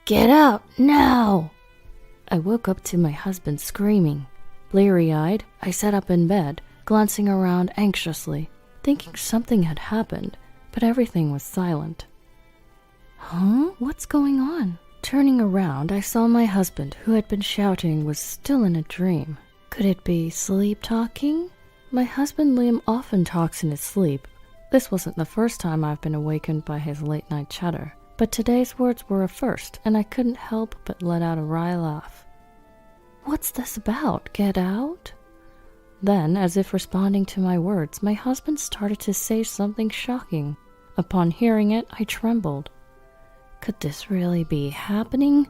Get out, now! I woke up to my husband screaming. Bleary-eyed, I sat up in bed, glancing around anxiously, thinking something had happened, but everything was silent. Huh? What's going on? Turning around, I saw my husband, who had been shouting, was still in a dream. Could it be sleep talking? My husband Liam often talks in his sleep. This wasn't the first time I've been awakened by his late-night chatter, but today's words were a first, and I couldn't help but let out a wry laugh. What's this about? Get out? Then, as if responding to my words, my husband started to say something shocking. Upon hearing it, I trembled. Could this really be happening?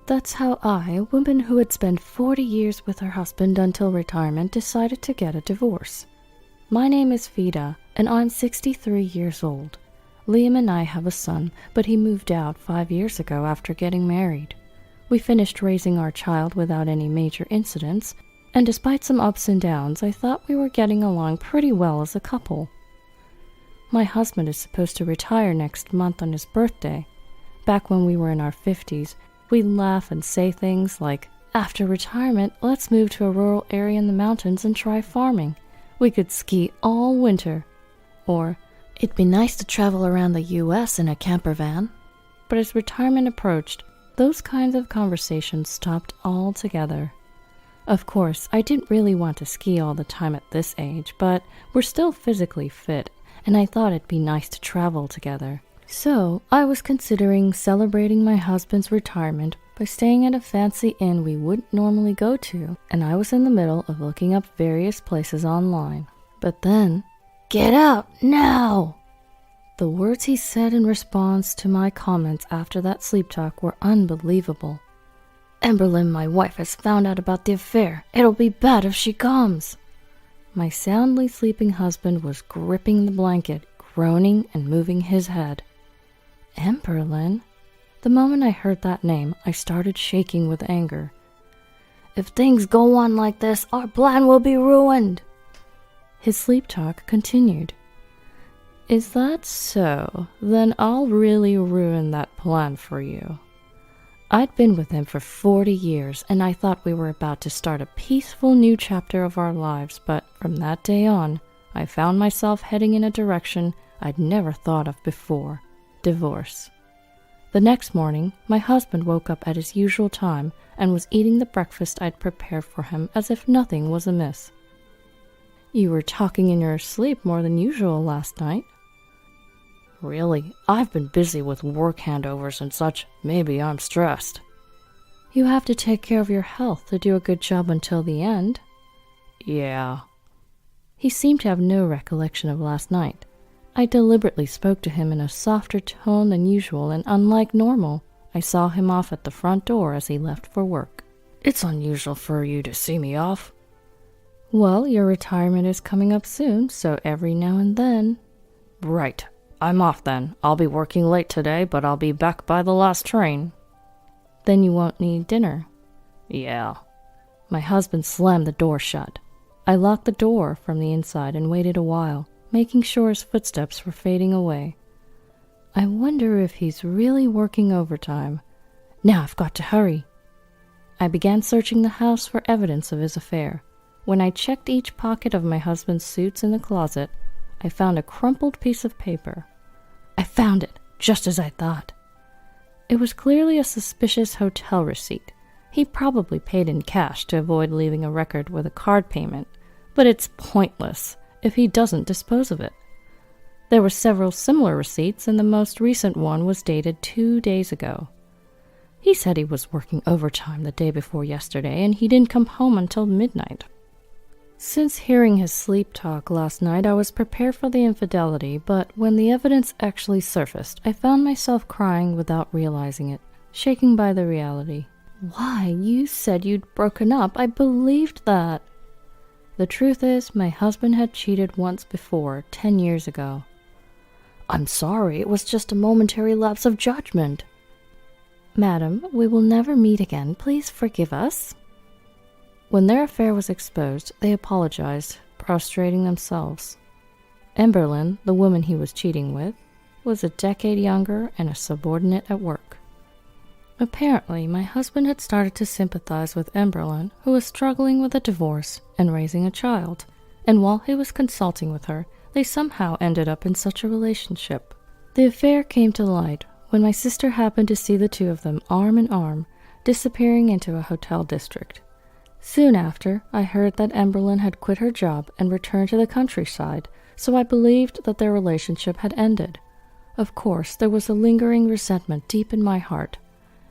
That's how I, a woman who had spent 40 years with her husband until retirement, decided to get a divorce. My name is Vida, and I'm 63 years old. Liam and I have a son, but he moved out 5 years ago after getting married. We finished raising our child without any major incidents, and despite some ups and downs, I thought we were getting along pretty well as a couple. My husband is supposed to retire next month on his birthday. Back when we were in our 50s, we'd laugh and say things like, after retirement, let's move to a rural area in the mountains and try farming. We could ski all winter. Or, it'd be nice to travel around the US in a camper van. But as retirement approached, those kinds of conversations stopped altogether. Of course, I didn't really want to ski all the time at this age, but we're still physically fit, and I thought it'd be nice to travel together. So, I was considering celebrating my husband's retirement by staying at a fancy inn we wouldn't normally go to, and I was in the middle of looking up various places online. But then, get out, now! The words he said in response to my comments after that sleep talk were unbelievable. Emberlyn, my wife, has found out about the affair. It'll be bad if she comes. My soundly sleeping husband was gripping the blanket, groaning and moving his head. Emberlyn? The moment I heard that name, I started shaking with anger. If things go on like this, our plan will be ruined. His sleep talk continued. Is that so? Then I'll really ruin that plan for you. I'd been with him for 40 years, and I thought we were about to start a peaceful new chapter of our lives, but from that day on, I found myself heading in a direction I'd never thought of before. Divorce. The next morning, my husband woke up at his usual time and was eating the breakfast I'd prepared for him as if nothing was amiss. You were talking in your sleep more than usual last night. Really, I've been busy with work handovers and such. Maybe I'm stressed. You have to take care of your health to do a good job until the end. Yeah. He seemed to have no recollection of last night. I deliberately spoke to him in a softer tone than usual, and unlike normal, I saw him off at the front door as he left for work. It's unusual for you to see me off. Well, your retirement is coming up soon, so every now and then. Right. I'm off then. I'll be working late today, but I'll be back by the last train. Then you won't need dinner. Yeah. My husband slammed the door shut. I locked the door from the inside and waited a while, making sure his footsteps were fading away. I wonder if he's really working overtime. Now I've got to hurry. I began searching the house for evidence of his affair. When I checked each pocket of my husband's suits in the closet, I found a crumpled piece of paper. I found it, just as I thought. It was clearly a suspicious hotel receipt. He probably paid in cash to avoid leaving a record with a card payment, but it's pointless if he doesn't dispose of it. There were several similar receipts, and the most recent one was dated 2 days ago. He said he was working overtime the day before yesterday, and he didn't come home until midnight. Since hearing his sleep talk last night, I was prepared for the infidelity, but when the evidence actually surfaced, I found myself crying without realizing it, shaken by the reality. Why, you said you'd broken up. I believed that. The truth is, my husband had cheated once before, 10 years ago. I'm sorry, it was just a momentary lapse of judgment. Madam, we will never meet again. Please forgive us. When their affair was exposed, they apologized, prostrating themselves. Emberlyn, the woman he was cheating with, was a decade younger and a subordinate at work. Apparently, my husband had started to sympathize with Emberlyn, who was struggling with a divorce and raising a child, and while he was consulting with her, they somehow ended up in such a relationship. The affair came to light when my sister happened to see the two of them arm in arm, disappearing into a hotel district. Soon after, I heard that Emberlyn had quit her job and returned to the countryside, so I believed that their relationship had ended. Of course, there was a lingering resentment deep in my heart.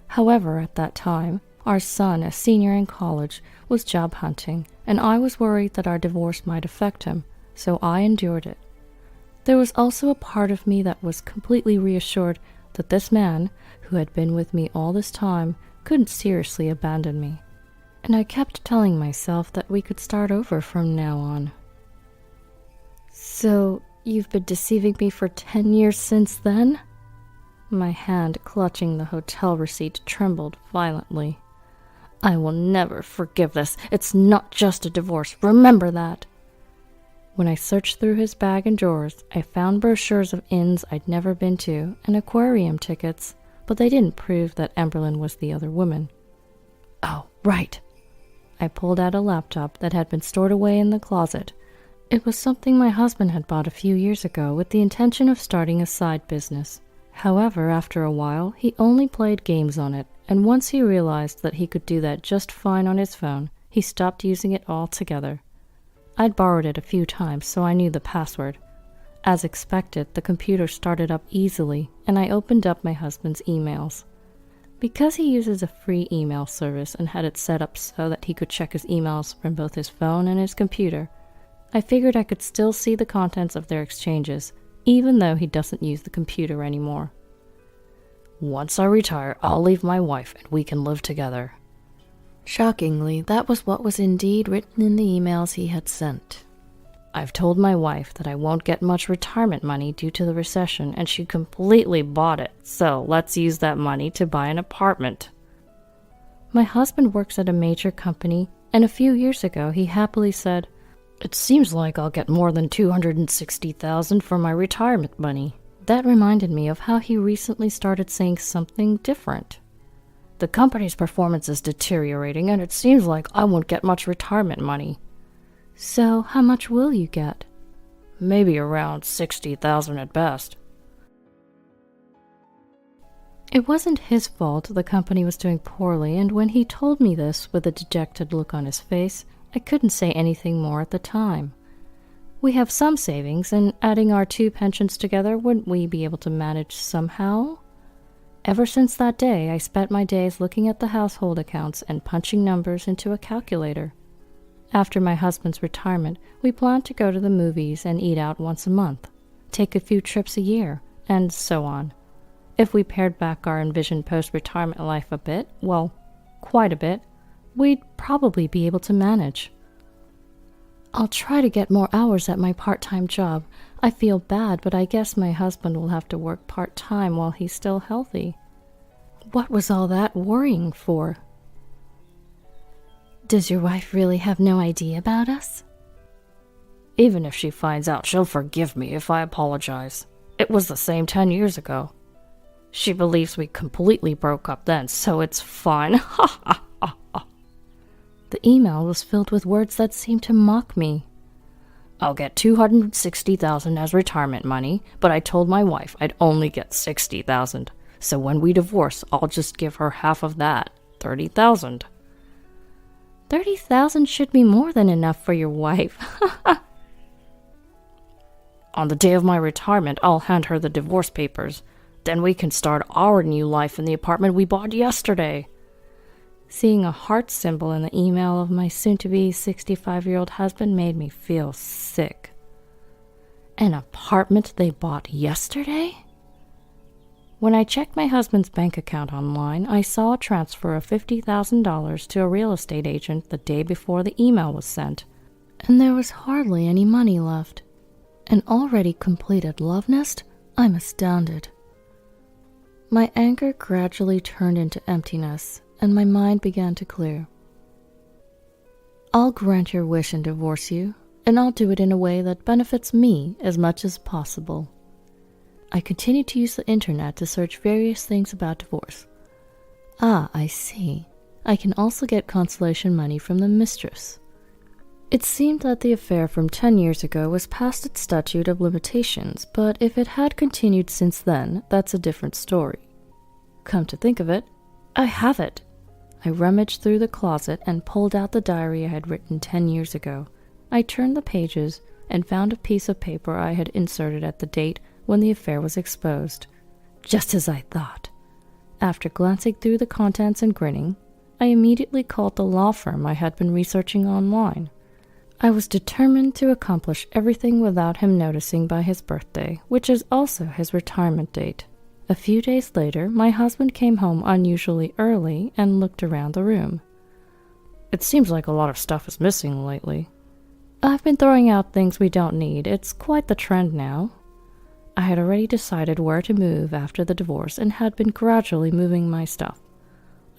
However, at that time, our son, a senior in college, was job hunting, and I was worried that our divorce might affect him, so I endured it. There was also a part of me that was completely reassured that this man, who had been with me all this time, couldn't seriously abandon me. And I kept telling myself that we could start over from now on. So, you've been deceiving me for 10 years since then? My hand clutching the hotel receipt trembled violently. I will never forgive this. It's not just a divorce. Remember that. When I searched through his bag and drawers, I found brochures of inns I'd never been to and aquarium tickets, but they didn't prove that Emberlyn was the other woman. Oh, right. I pulled out a laptop that had been stored away in the closet. It was something my husband had bought a few years ago with the intention of starting a side business. However, after a while, he only played games on it, and once he realized that he could do that just fine on his phone, he stopped using it altogether. I'd borrowed it a few times, so I knew the password. As expected, the computer started up easily, and I opened up my husband's emails. Because he uses a free email service and had it set up so that he could check his emails from both his phone and his computer, I figured I could still see the contents of their exchanges, even though he doesn't use the computer anymore. Once I retire, I'll leave my wife and we can live together. Shockingly, that was what was indeed written in the emails he had sent. I've told my wife that I won't get much retirement money due to the recession, and she completely bought it, so let's use that money to buy an apartment. My husband works at a major company, and a few years ago he happily said, "It seems like I'll get more than $260,000 for my retirement money." That reminded me of how he recently started saying something different. "The company's performance is deteriorating, and it seems like I won't get much retirement money." So, how much will you get? Maybe around $60,000 at best. It wasn't his fault the company was doing poorly, and when he told me this with a dejected look on his face, I couldn't say anything more at the time. We have some savings, and adding our 2 pensions together, wouldn't we be able to manage somehow? Ever since that day, I spent my days looking at the household accounts and punching numbers into a calculator. After my husband's retirement, we planned to go to the movies and eat out once a month, take a few trips a year, and so on. If we pared back our envisioned post-retirement life a bit, well, quite a bit, we'd probably be able to manage. I'll try to get more hours at my part-time job. I feel bad, but I guess my husband will have to work part-time while he's still healthy. What was all that worrying for? Does your wife really have no idea about us? Even if she finds out, she'll forgive me if I apologize. It was the same 10 years ago. She believes we completely broke up then, so it's fine. Ha ha ha ha. The email was filled with words that seemed to mock me. I'll get $260,000 as retirement money, but I told my wife I'd only get $60,000. So when we divorce, I'll just give her half of that, $30,000. $30,000 should be more than enough for your wife. On the day of my retirement, I'll hand her the divorce papers. Then we can start our new life in the apartment we bought yesterday. Seeing a heart symbol in the email of my soon-to-be 65-year-old husband made me feel sick. An apartment they bought yesterday? When I checked my husband's bank account online, I saw a transfer of $50,000 to a real estate agent the day before the email was sent, and there was hardly any money left. An already completed love nest? I'm astounded. My anger gradually turned into emptiness, and my mind began to clear. I'll grant your wish and divorce you, and I'll do it in a way that benefits me as much as possible. I continued to use the internet to search various things about divorce. Ah, I see. I can also get consolation money from the mistress. It seemed that the affair from 10 years ago was past its statute of limitations, but if it had continued since then, that's a different story. Come to think of it, I have it. I rummaged through the closet and pulled out the diary I had written 10 years ago. I turned the pages and found a piece of paper I had inserted at the date when the affair was exposed. Just as I thought. After glancing through the contents and grinning, I immediately called the law firm I had been researching online. I was determined to accomplish everything without him noticing by his birthday, which is also his retirement date. A few days later, my husband came home unusually early and looked around the room. It seems like a lot of stuff is missing lately. I've been throwing out things we don't need. It's quite the trend now. I had already decided where to move after the divorce and had been gradually moving my stuff.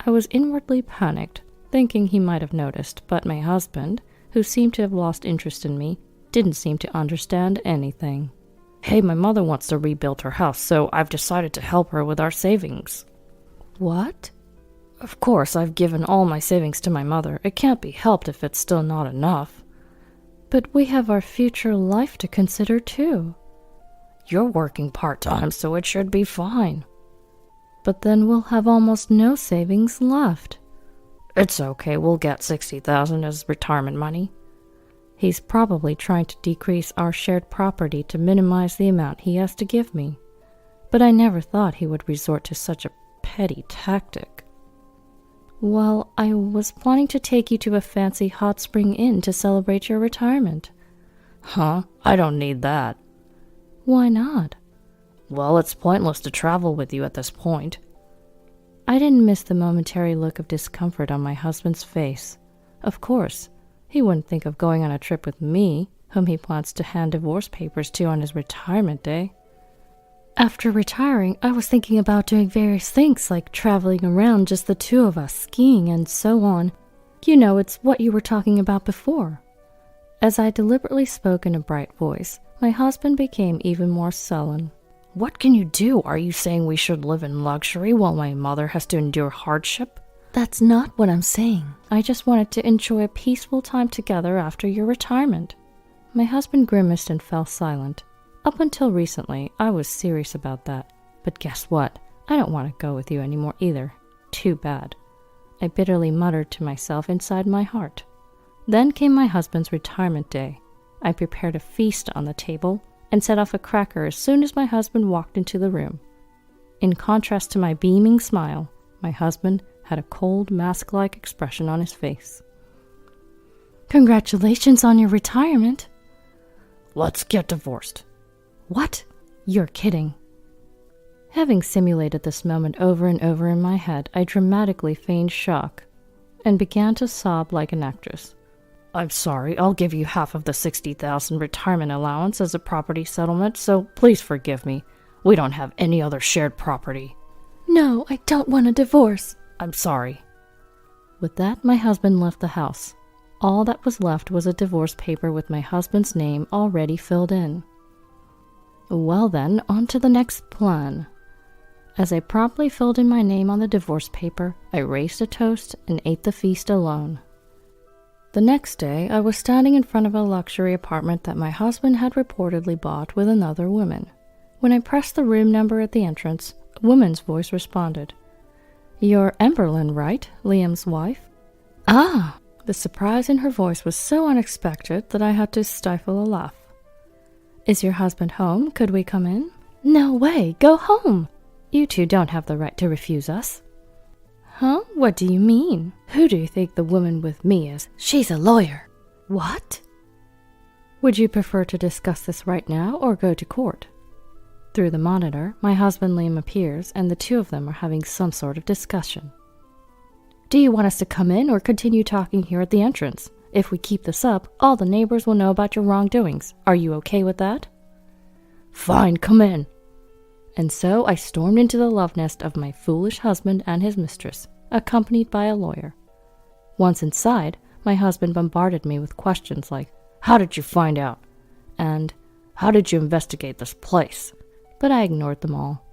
I was inwardly panicked, thinking he might have noticed, but my husband, who seemed to have lost interest in me, didn't seem to understand anything. Hey, my mother wants to rebuild her house, so I've decided to help her with our savings. What? Of course, I've given all my savings to my mother. It can't be helped if it's still not enough. But we have our future life to consider too. You're working part-time, so it should be fine. But then we'll have almost no savings left. It's okay, we'll get $60,000 as retirement money. He's probably trying to decrease our shared property to minimize the amount he has to give me. But I never thought he would resort to such a petty tactic. Well, I was planning to take you to a fancy hot spring inn to celebrate your retirement. Huh? I don't need that. Why not? Well, it's pointless to travel with you at this point. I didn't miss the momentary look of discomfort on my husband's face. Of course, he wouldn't think of going on a trip with me, whom he plans to hand divorce papers to on his retirement day. After retiring, I was thinking about doing various things like traveling around just the two of us, skiing and so on. You know, it's what you were talking about before. As I deliberately spoke in a bright voice, my husband became even more sullen. What can you do? Are you saying we should live in luxury while my mother has to endure hardship? That's not what I'm saying. I just wanted to enjoy a peaceful time together after your retirement. My husband grimaced and fell silent. Up until recently, I was serious about that. But guess what? I don't want to go with you anymore either. Too bad. I bitterly muttered to myself inside my heart. Then came my husband's retirement day. I prepared a feast on the table and set off a cracker as soon as my husband walked into the room. In contrast to my beaming smile, my husband had a cold, mask-like expression on his face. Congratulations on your retirement. Let's get divorced. What? You're kidding. Having simulated this moment over and over in my head, I dramatically feigned shock and began to sob like an actress. I'm sorry, I'll give you half of the $60,000 retirement allowance as a property settlement, so please forgive me. We don't have any other shared property. No, I don't want a divorce. I'm sorry. With that, my husband left the house. All that was left was a divorce paper with my husband's name already filled in. Well then, on to the next plan. As I promptly filled in my name on the divorce paper, I raised a toast and ate the feast alone. The next day, I was standing in front of a luxury apartment that my husband had reportedly bought with another woman. When I pressed the room number at the entrance, a woman's voice responded. You're Emberlyn, right? Liam's wife? Ah! The surprise in her voice was so unexpected that I had to stifle a laugh. Is your husband home? Could we come in? No way! Go home! You two don't have the right to refuse us. Huh? What do you mean? Who do you think the woman with me is? She's a lawyer. What? Would you prefer to discuss this right now or go to court? Through the monitor, my husband Liam appears, and the two of them are having some sort of discussion. Do you want us to come in or continue talking here at the entrance? If we keep this up, all the neighbors will know about your wrongdoings. Are you okay with that? Fine, come in. And so I stormed into the love nest of my foolish husband and his mistress, accompanied by a lawyer. Once inside, my husband bombarded me with questions like, how did you find out? And how did you investigate this place? But I ignored them all.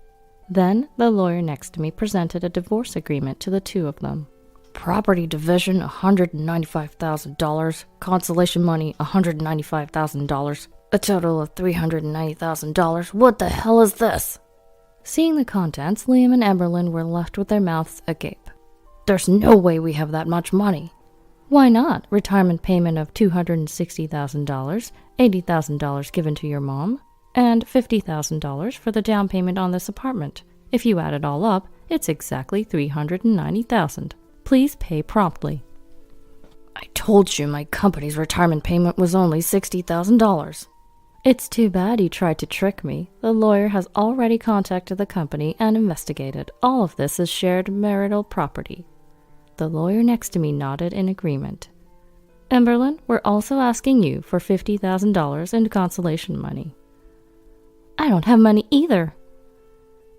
Then the lawyer next to me presented a divorce agreement to the two of them. Property division, $195,000. Consolation money, $195,000. A total of $390,000. What the hell is this? Seeing the contents, Liam and Emberlyn were left with their mouths agape. There's no way we have that much money. Why not? Retirement payment of $260,000, $80,000 given to your mom, and $50,000 for the down payment on this apartment. If you add it all up, it's exactly $390,000. Please pay promptly. I told you my company's retirement payment was only $60,000. It's too bad you tried to trick me. The lawyer has already contacted the company and investigated. All of this is shared marital property. The lawyer next to me nodded in agreement. Emberlyn, we're also asking you for $50,000 in consolation money. I don't have money either.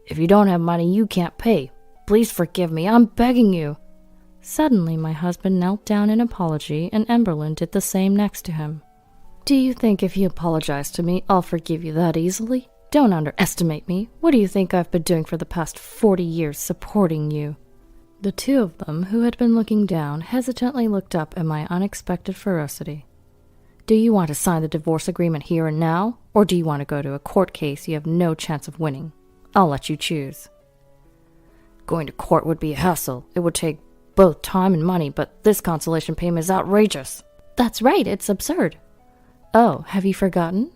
If you don't have money, you can't pay. Please forgive me, I'm begging you. Suddenly, my husband knelt down in apology, and Emberlyn did the same next to him. Do you think if you apologize to me, I'll forgive you that easily? Don't underestimate me. What do you think I've been doing for the past 40 years supporting you? The two of them, who had been looking down, hesitantly looked up at my unexpected ferocity. Do you want to sign the divorce agreement here and now, or do you want to go to a court case you have no chance of winning? I'll let you choose. Going to court would be a hassle. It would take both time and money, but this consolation payment is outrageous. That's right, it's absurd. Oh, have you forgotten?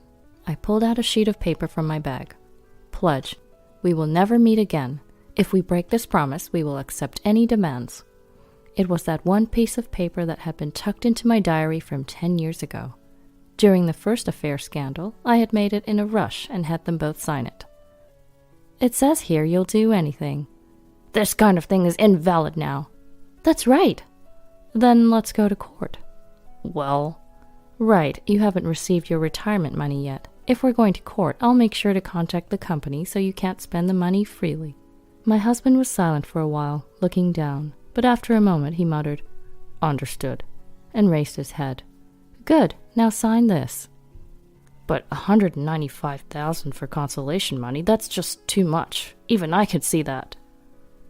I pulled out a sheet of paper from my bag. Pledge. We will never meet again. If we break this promise, we will accept any demands. It was that one piece of paper that had been tucked into my diary from 10 years ago. During the first affair scandal, I had made it in a rush and had them both sign it. It says here you'll do anything. This kind of thing is invalid now. That's right. Then let's go to court. Well, right, you haven't received your retirement money yet. If we're going to court, I'll make sure to contact the company so you can't spend the money freely. My husband was silent for a while, looking down, but after a moment he muttered, Understood, and raised his head. Good, now sign this. But $195,000 for consolation money, that's just too much. Even I could see that.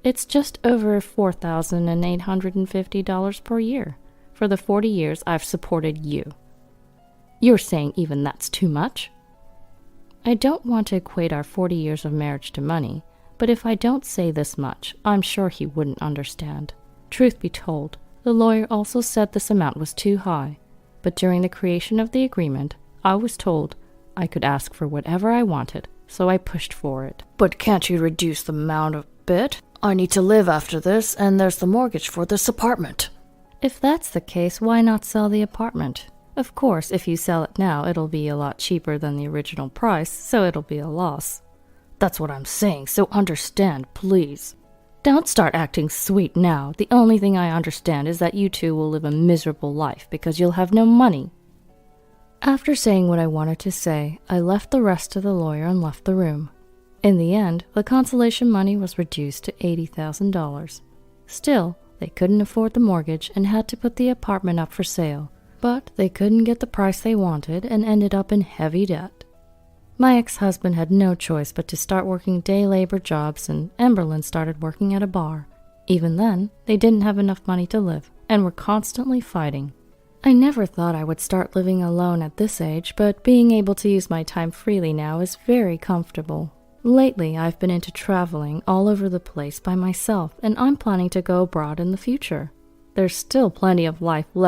It's just over $4,850 per year for the 40 years I've supported you. You're saying even that's too much? I don't want to equate our 40 years of marriage to money, but if I don't say this much, I'm sure he wouldn't understand. Truth be told, the lawyer also said this amount was too high, but during the creation of the agreement, I was told I could ask for whatever I wanted, so I pushed for it. But can't you reduce the amount a bit? I need to live after this, and there's the mortgage for this apartment. If that's the case, why not sell the apartment? Of course, if you sell it now, it'll be a lot cheaper than the original price, so it'll be a loss. That's what I'm saying, so understand, please. Don't start acting sweet now. The only thing I understand is that you two will live a miserable life because you'll have no money. After saying what I wanted to say, I left the rest to the lawyer and left the room. In the end, the consolation money was reduced to $80,000. Still, they couldn't afford the mortgage and had to put the apartment up for sale, but they couldn't get the price they wanted and ended up in heavy debt. My ex-husband had no choice but to start working day labor jobs, and Emberlyn started working at a bar. Even then, they didn't have enough money to live and were constantly fighting. I never thought I would start living alone at this age, but being able to use my time freely now is very comfortable. Lately, I've been into traveling all over the place by myself, and I'm planning to go abroad in the future. There's still plenty of life left.